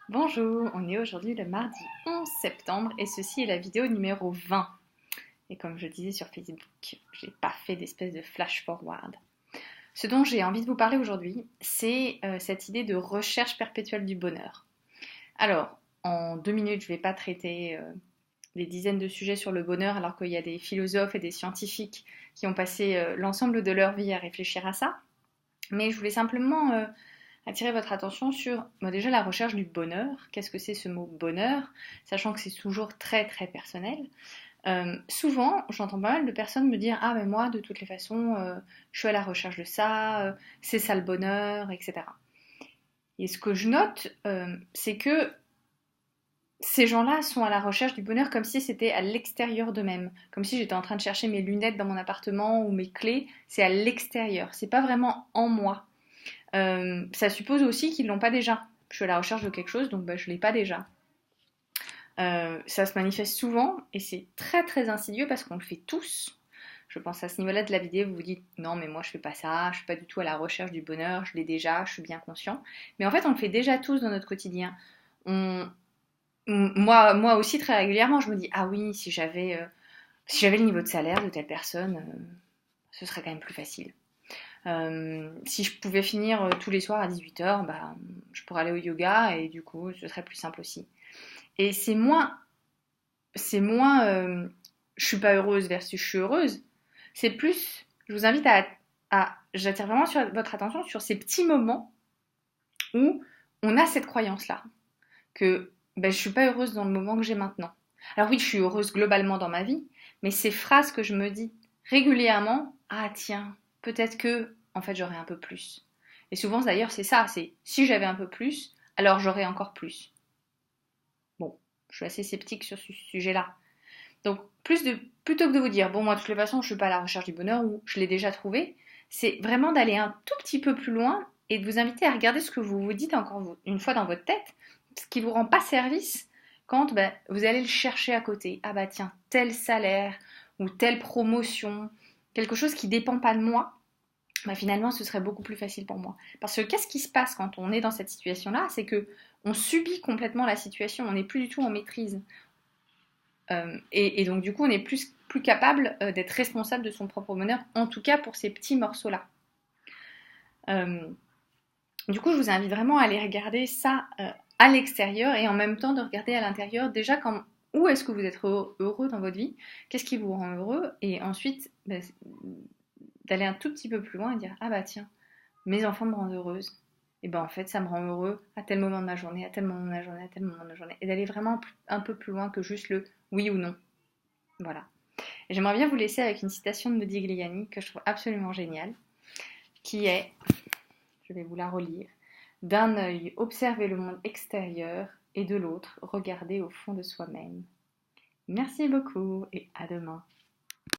Bonjour, on est aujourd'hui le mardi 11 septembre et ceci est la vidéo numéro 20. Et comme je disais sur Facebook, j'ai pas fait d'espèce de flash forward. Ce dont j'ai envie de vous parler aujourd'hui, c'est cette idée de recherche perpétuelle du bonheur. Alors, en 2 minutes, je vais pas traiter des dizaines de sujets sur le bonheur alors qu'il y a des philosophes et des scientifiques qui ont passé l'ensemble de leur vie à réfléchir à ça. Mais je voulais simplement attirer votre attention sur déjà la recherche du bonheur. Qu'est-ce que c'est ce mot bonheur? Sachant que c'est toujours très très personnel. Souvent, j'entends pas mal de personnes me dire: ah, mais moi, de toutes les façons, je suis à la recherche de ça, c'est ça le bonheur, etc. Et ce que je note, c'est que ces gens-là sont à la recherche du bonheur comme si c'était à l'extérieur d'eux-mêmes. Comme si j'étais en train de chercher mes lunettes dans mon appartement ou mes clés, c'est à l'extérieur. C'est pas vraiment en moi. Ça suppose aussi qu'ils l'ont pas déjà. Je suis à la recherche de quelque chose, donc je l'ai pas déjà. Ça se manifeste souvent et c'est très très insidieux parce qu'on le fait tous. Je pense à ce niveau-là de la vidéo, vous vous dites non mais moi je fais pas ça, je suis pas du tout à la recherche du bonheur, je l'ai déjà, je suis bien conscient. Mais en fait on le fait déjà tous dans notre quotidien. Moi aussi très régulièrement je me dis ah oui si j'avais le niveau de salaire de telle personne, ce serait quand même plus facile. Si je pouvais finir tous les soirs à 18h, je pourrais aller au yoga et du coup, ce serait plus simple aussi. Et c'est moins je suis pas heureuse versus je suis heureuse. C'est plus, je vous invite j'attire vraiment votre attention sur ces petits moments où on a cette croyance-là, que je suis pas heureuse dans le moment que j'ai maintenant. Alors oui, je suis heureuse globalement dans ma vie, mais ces phrases que je me dis régulièrement, ah tiens, peut-être que, en fait, j'aurais un peu plus. Et souvent, d'ailleurs, c'est ça, c'est si j'avais un peu plus, alors j'aurais encore plus. Bon, je suis assez sceptique sur ce sujet-là. Donc, plutôt que de vous dire, bon, moi, de toutes les façons, je suis pas à la recherche du bonheur ou je l'ai déjà trouvé, c'est vraiment d'aller un tout petit peu plus loin et de vous inviter à regarder ce que vous vous dites encore une fois dans votre tête, ce qui vous rend pas service quand vous allez le chercher à côté. Ah bah tiens, tel salaire ou telle promotion, quelque chose qui dépend pas de moi, finalement ce serait beaucoup plus facile pour moi. Parce que qu'est-ce qui se passe quand on est dans cette situation-là? C'est que on subit complètement la situation, on n'est plus du tout en maîtrise. Et donc du coup on est plus capable d'être responsable de son propre bonheur, en tout cas pour ces petits morceaux-là. Du coup je vous invite vraiment à aller regarder ça à l'extérieur et en même temps de regarder à l'intérieur déjà où est-ce que vous êtes heureux dans votre vie, qu'est-ce qui vous rend heureux, et ensuite d'aller un tout petit peu plus loin et dire ah bah tiens, mes enfants me rendent heureuse, et en fait ça me rend heureux à tel moment de ma journée, à tel moment de ma journée, à tel moment de ma journée, et d'aller vraiment un peu plus loin que juste le oui ou non. Voilà. Et j'aimerais bien vous laisser avec une citation de Modigliani que je trouve absolument géniale, qui est, je vais vous la relire: d'un œil observer le monde extérieur et de l'autre regarder au fond de soi-même. Merci beaucoup et à demain.